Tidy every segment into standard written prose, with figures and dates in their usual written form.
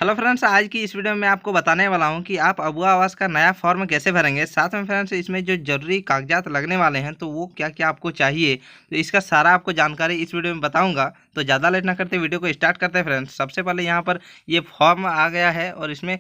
Hello friends, आज की इस वीडियो में मैं आपको बताने वाला हूं कि आप अबुआ आवास का नया फॉर्म कैसे भरेंगे। साथ में फ्रेंड्स इसमें जो जरूरी कागजात लगने वाले हैं तो वो क्या क्या आपको चाहिए, तो इसका सारा आपको जानकारी इस वीडियो में बताऊंगा। तो ज़्यादा लेट ना करते वीडियो को स्टार्ट करते हैं। फ्रेंड्स सबसे पहले यहाँ पर ये फॉर्म आ गया है और इसमें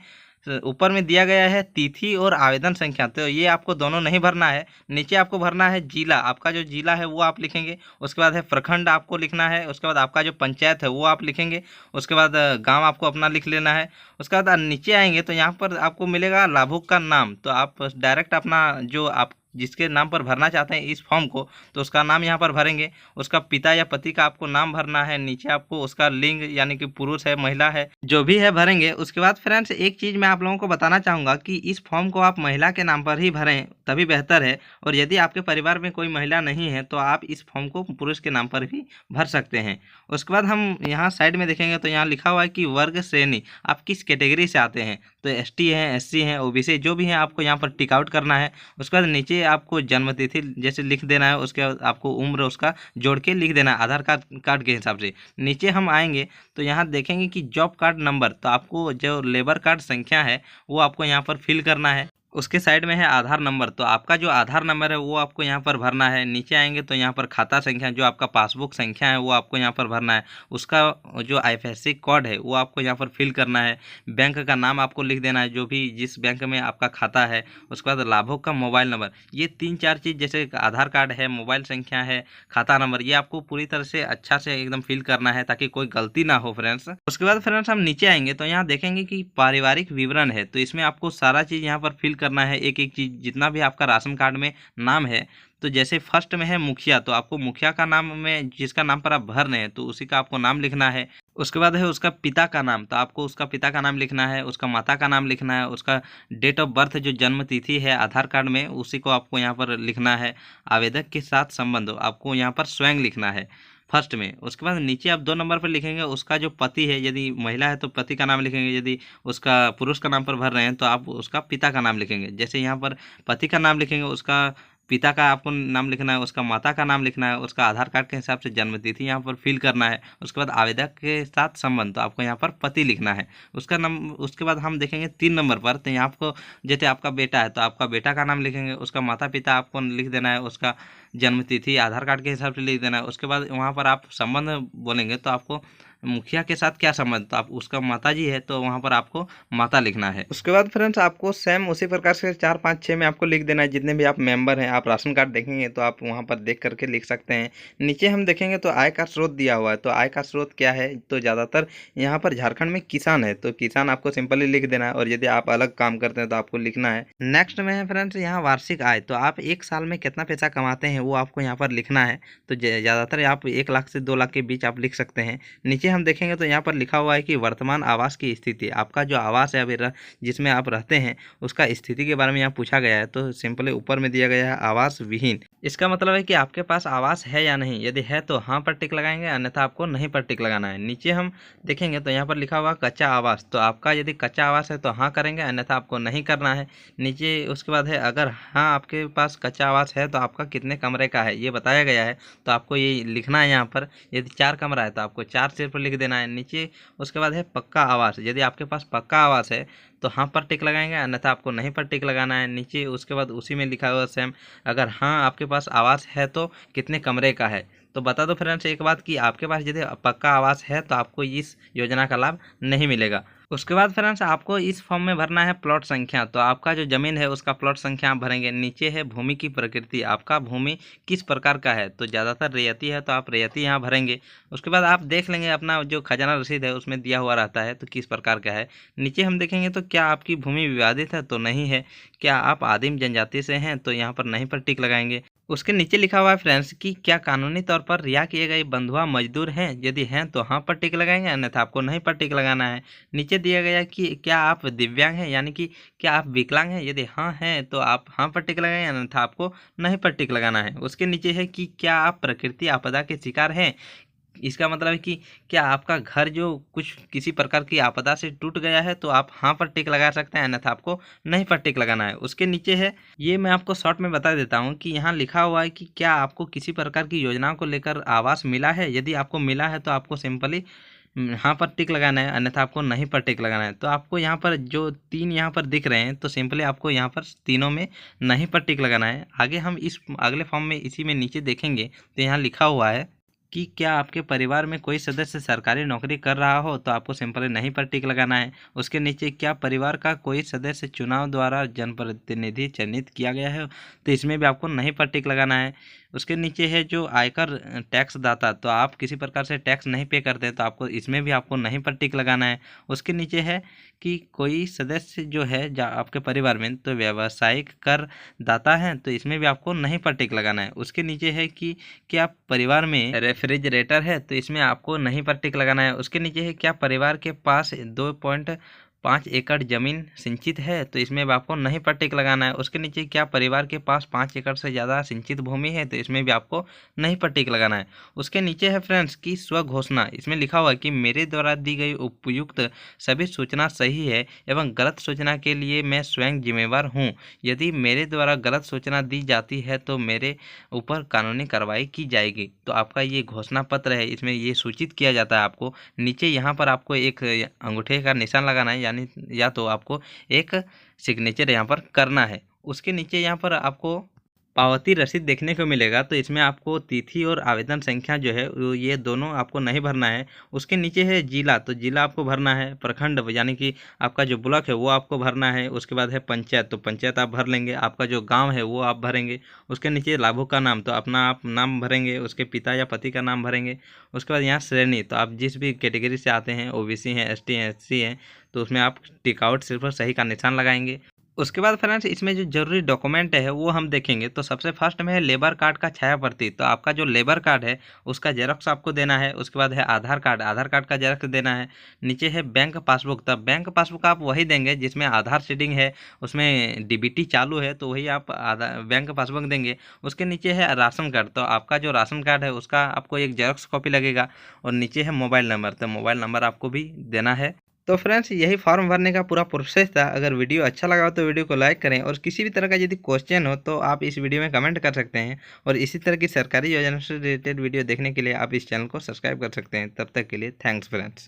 ऊपर में दिया गया है तिथि और आवेदन संख्या, तो ये आपको दोनों नहीं भरना है। नीचे आपको भरना है जिला, आपका जो जिला है वो आप लिखेंगे। उसके बाद है प्रखंड आपको लिखना है। उसके बाद आपका जो पंचायत है वो आप लिखेंगे। उसके बाद गांव आपको अपना लिख लेना है। उसके बाद नीचे आएंगे तो यहाँ पर आपको मिलेगा लाभुक का नाम, तो आप डायरेक्ट अपना जो आप जिसके नाम पर भरना चाहते हैं इस फॉर्म को, तो उसका नाम यहाँ पर भरेंगे। उसका पिता या पति का आपको नाम भरना है। नीचे आपको उसका लिंग यानी कि पुरुष है महिला है जो भी है भरेंगे। उसके बाद फ्रेंड्स एक चीज़ मैं आप लोगों को बताना चाहूँगा कि इस फॉर्म को आप महिला के नाम पर ही भरें तभी बेहतर है। और यदि आपके परिवार में कोई महिला नहीं है तो आप इस फॉर्म को पुरुष के नाम पर भी भर सकते हैं। उसके बाद हम यहाँ साइड में देखेंगे तो यहाँ लिखा हुआ है कि वर्ग श्रेणी, आप किस कैटेगरी से आते हैं। तो एसटी हैं, एससी हैं, ओबीसी जो भी हैं आपको यहाँ पर टिक आउट करना है। उसके बाद नीचे आपको जन्म तिथि जैसे लिख देना है। उसके बाद आपको उम्र उसका जोड़ के लिख देना है आधार कार्ड के हिसाब से। नीचे हम आएंगे तो यहाँ देखेंगे कि जॉब कार्ड नंबर, तो आपको जो लेबर कार्ड संख्या है वो आपको यहाँ पर फिल करना है। उसके साइड में है आधार नंबर, तो आपका जो आधार नंबर है वो आपको यहाँ पर भरना है। नीचे आएंगे तो यहाँ पर खाता संख्या, जो आपका पासबुक संख्या है वो आपको यहाँ पर भरना है। उसका जो आईएफएससी कोड है वो आपको यहाँ पर फिल करना है। बैंक का नाम आपको लिख देना है जो भी जिस बैंक में आपका खाता है। उसके बाद लाभुक का मोबाइल नंबर, ये 3-4 चीज़ जैसे आधार कार्ड है, मोबाइल संख्या है, खाता नंबर, ये आपको पूरी तरह से अच्छा से एकदम फिल करना है ताकि कोई गलती ना हो फ्रेंड्स। उसके बाद फ्रेंड्स हम नीचे आएंगे तो यहाँ देखेंगे कि पारिवारिक विवरण है, तो इसमें आपको सारा चीज़ यहाँ पर फिल करना है। एक एक चीज़ जितना भी आपका राशन कार्ड में नाम है, तो जैसे फर्स्ट में है मुखिया, तो आपको मुखिया का नाम में जिसका नाम पर आप भर रहे हैं तो उसी का आपको नाम लिखना है। उसके बाद है उसका पिता का नाम, तो आपको उसका पिता का नाम लिखना है। उसका माता का नाम लिखना है। उसका डेट ऑफ बर्थ जो जन्म तिथि है आधार कार्ड में उसी को आपको यहाँ पर लिखना है। आवेदक के साथ संबंध आपको यहाँ पर स्वयं लिखना है फर्स्ट में। उसके बाद नीचे आप 2 नंबर पर लिखेंगे उसका जो पति है, यदि महिला है तो पति का नाम लिखेंगे, यदि उसका पुरुष का नाम पर भर रहे हैं तो आप उसका पिता का नाम लिखेंगे। जैसे यहाँ पर पति का नाम लिखेंगे, उसका पिता का आपको नाम लिखना है, उसका माता का नाम लिखना है, उसका आधार कार्ड के हिसाब से जन्म तिथि यहाँ पर फिल करना है। उसके बाद आवेदक के साथ संबंध, तो आपको यहाँ पर पति लिखना है उसका नाम। उसके बाद हम देखेंगे 3 नंबर पर, तो यहाँ आपको जैसे आपका बेटा है तो आपका बेटा का नाम लिखेंगे। उसका माता पिता आपको लिख देना है, उसका जन्म तिथि आधार कार्ड के हिसाब से लिख देना है। उसके बाद वहाँ पर आप संबंध बोलेंगे तो आपको मुखिया के साथ क्या संबंध, तो आप उसका माता जी है तो वहाँ पर आपको माता लिखना है। उसके बाद फ्रेंड्स आपको सेम उसी प्रकार से 4, 5, 6 में आपको लिख देना है जितने भी आप मेंबर हैं। आप राशन कार्ड देखेंगे तो आप वहाँ पर देख करके लिख सकते हैं। नीचे हम देखेंगे तो आय का स्रोत दिया हुआ है, तो आय का स्रोत क्या है, तो ज़्यादातर यहाँ पर झारखंड में किसान है तो किसान आपको सिंपली लिख देना है। और यदि आप अलग काम करते हैं तो आपको लिखना है। नेक्स्ट में है फ्रेंड्स यहाँ वार्षिक आय, तो आप एक साल में कितना पैसा कमाते हैं वो आपको यहाँ पर लिखना है। तो ज़्यादातर आप 1 लाख से 2 लाख के बीच आप लिख सकते हैं। नीचे हम देखेंगे तो यहाँ पर लिखा हुआ है कि वर्तमान आवास की स्थिति, आपका जो आवास है अभी जिसमें आप रहते हैं उसका स्थिति के बारे में यहाँ पूछा गया है। तो सिंपली ऊपर में दिया गया है आवास विहीन, इसका मतलब है कि आपके पास आवास है या नहीं। यदि है तो हाँ पर टिक लगाएंगे, अन्यथा आपको नहीं पर टिक लगाना है। नीचे हम देखेंगे तो यहाँ पर लिखा हुआ कच्चा आवास, तो आपका यदि कच्चा आवास है तो हाँ करेंगे, अन्यथा आपको नहीं करना है। नीचे उसके बाद है अगर हाँ आपके पास कच्चा आवास है तो आपका कितने कमरे का है ये बताया गया है, तो आपको ये लिखना है यहाँ पर। यदि 4 कमरा है तो आपको 4 सिर्फ लिख देना है नीचे। उसके बाद है पक्का आवास, यदि आपके पास पक्का आवास है तो हाँ पर टिक लगाएंगे, अन्यथा आपको नहीं पर टिक लगाना है नीचे। उसके बाद उसी में लिखा हुआ सेम, अगर हाँ आपके पास आवास है तो कितने कमरे का है। तो बता दो फ्रेंड्स एक बात कि आपके पास यदि पक्का आवास है तो आपको इस योजना का लाभ नहीं मिलेगा। उसके बाद फ्रेंड्स आपको इस फॉर्म में भरना है प्लॉट संख्या, तो आपका जो ज़मीन है उसका प्लॉट संख्या आप भरेंगे। नीचे है भूमि की प्रकृति, आपका भूमि किस प्रकार का है, तो ज़्यादातर रेयती है तो आप रेयती यहाँ भरेंगे। उसके बाद आप देख लेंगे अपना जो खजाना रसीद है उसमें दिया हुआ रहता है तो किस प्रकार का है। नीचे हम देखेंगे तो क्या आपकी भूमि विवादित है, तो नहीं है। क्या आप आदिम जनजाति से हैं, तो यहाँ पर नहीं पर टिक लगाएंगे। उसके नीचे लिखा हुआ है फ्रेंड्स कि क्या कानूनी तौर पर रिहा किए गए बंधुआ मजदूर हैं, यदि हैं तो हाँ पर टिक लगाएंगे, अन्यथा आपको नहीं पर टिक लगाना है। नीचे दिया गया कि क्या आप दिव्यांग हैं, यानी कि क्या आप विकलांग हैं, यदि हाँ हैं तो आप हाँ पर टिक लगाएंगे, अन्यथा आपको नहीं पर टिक लगाना है। उसके नीचे है कि क्या आप प्रकृति आपदा के शिकार हैं, इसका मतलब है कि क्या आपका घर जो कुछ किसी प्रकार की आपदा से टूट गया है तो आप हाँ पर टिक लगा सकते हैं, अन्यथा आपको नहीं पर टिक लगाना है। उसके नीचे है, ये मैं आपको शॉर्ट में बता देता हूँ कि यहाँ लिखा हुआ है कि क्या आपको किसी प्रकार की योजनाओं को लेकर आवास मिला है। यदि आपको मिला है तो आपको सिंपली हाँ पर टिक लगाना है, अन्यथा आपको नहीं पर टिक लगाना है। तो आपको यहाँ पर जो 3 यहाँ पर दिख रहे हैं, तो सिंपली आपको यहाँ पर तीनों में नहीं पर टिक लगाना है। आगे हम इस अगले फॉर्म में इसी में नीचे देखेंगे तो यहाँ लिखा हुआ है कि क्या आपके परिवार में कोई सदस्य सरकारी नौकरी कर रहा हो, तो आपको सिंपली नहीं पर टिक लगाना है। उसके नीचे क्या परिवार का कोई सदस्य चुनाव द्वारा जनप्रतिनिधि चयनित किया गया है, तो इसमें भी आपको नहीं पर टिक लगाना है। उसके नीचे है जो आयकर टैक्स दाता, तो आप किसी प्रकार से टैक्स नहीं पे करते, तो आपको इसमें भी आपको नहीं पर टिक लगाना है। उसके नीचे है कि कोई सदस्य जो है आपके परिवार में तो व्यावसायिक कर दाता हैं, तो इसमें भी आपको नहीं पर टिक लगाना है। उसके नीचे है कि क्या परिवार में रेफ्रिजरेटर है, तो इसमें आपको नहीं पर टिक लगाना है। उसके नीचे है क्या परिवार के पास 2.5 एकड़ जमीन सिंचित है, तो इसमें भी आपको नहीं पर टिक लगाना है। उसके नीचे क्या परिवार के पास 5 एकड़ से ज़्यादा सिंचित भूमि है, तो इसमें भी आपको नहीं पर टिक लगाना है। उसके नीचे है फ्रेंड्स की स्व घोषणा, इसमें लिखा हुआ है कि मेरे द्वारा दी गई उपयुक्त सभी सूचना सही है एवं गलत सूचना के लिए मैं स्वयं जिम्मेवार हूँ। यदि मेरे द्वारा गलत सूचना दी जाती है तो मेरे ऊपर कानूनी कार्रवाई की जाएगी। तो आपका ये घोषणा पत्र है, इसमें ये सूचित किया जाता है आपको। नीचे यहाँ पर आपको एक अंगूठे का निशान लगाना है, यानी या तो आपको एक सिग्नेचर यहाँ पर करना है। उसके नीचे यहाँ पर आपको पावती रसीद देखने को मिलेगा, तो इसमें आपको तिथि और आवेदन संख्या जो है ये दोनों आपको नहीं भरना है। उसके नीचे है जिला, तो जिला आपको भरना है। प्रखंड यानी कि आपका जो ब्लॉक है वो आपको भरना है। उसके बाद है पंचायत, तो पंचायत आप भर लेंगे। आपका जो गांव है वो आप भरेंगे। उसके नीचे लाभुक का नाम, तो अपना आप नाम भरेंगे, उसके पिता या पति का नाम भरेंगे। उसके बाद यहाँ श्रेणी, तो आप जिस भी कैटेगरी से आते हैं, ओबीसी हैं, एसटी हैं, एससी हैं, तो उसमें आप टिक आउट सिर्फ सही का निशान लगाएंगे। उसके बाद फ्रेंड्स इसमें जो जरूरी डॉक्यूमेंट है वो हम देखेंगे। तो सबसे फर्स्ट में है लेबर कार्ड का छाया प्रति, तो आपका जो लेबर कार्ड है उसका जेरॉक्स आपको देना है। उसके बाद है आधार कार्ड, आधार कार्ड का जेरॉक्स देना है। नीचे है बैंक पासबुक, तब बैंक पासबुक आप वही देंगे जिसमें आधार सीडिंग है, उसमें डीबीटी चालू है, तो वही आप बैंक पासबुक देंगे। उसके नीचे है राशन कार्ड, तो आपका जो राशन कार्ड है उसका आपको एक जेरॉक्स कॉपी लगेगा। और नीचे है मोबाइल नंबर, तो मोबाइल नंबर आपको भी देना है। तो फ्रेंड्स यही फॉर्म भरने का पूरा प्रोसेस था। अगर वीडियो अच्छा लगा हो तो वीडियो को लाइक करें, और किसी भी तरह का यदि क्वेश्चन हो तो आप इस वीडियो में कमेंट कर सकते हैं। और इसी तरह की सरकारी योजना से रिलेटेड वीडियो देखने के लिए आप इस चैनल को सब्सक्राइब कर सकते हैं। तब तक के लिए थैंक्स फ्रेंड्स।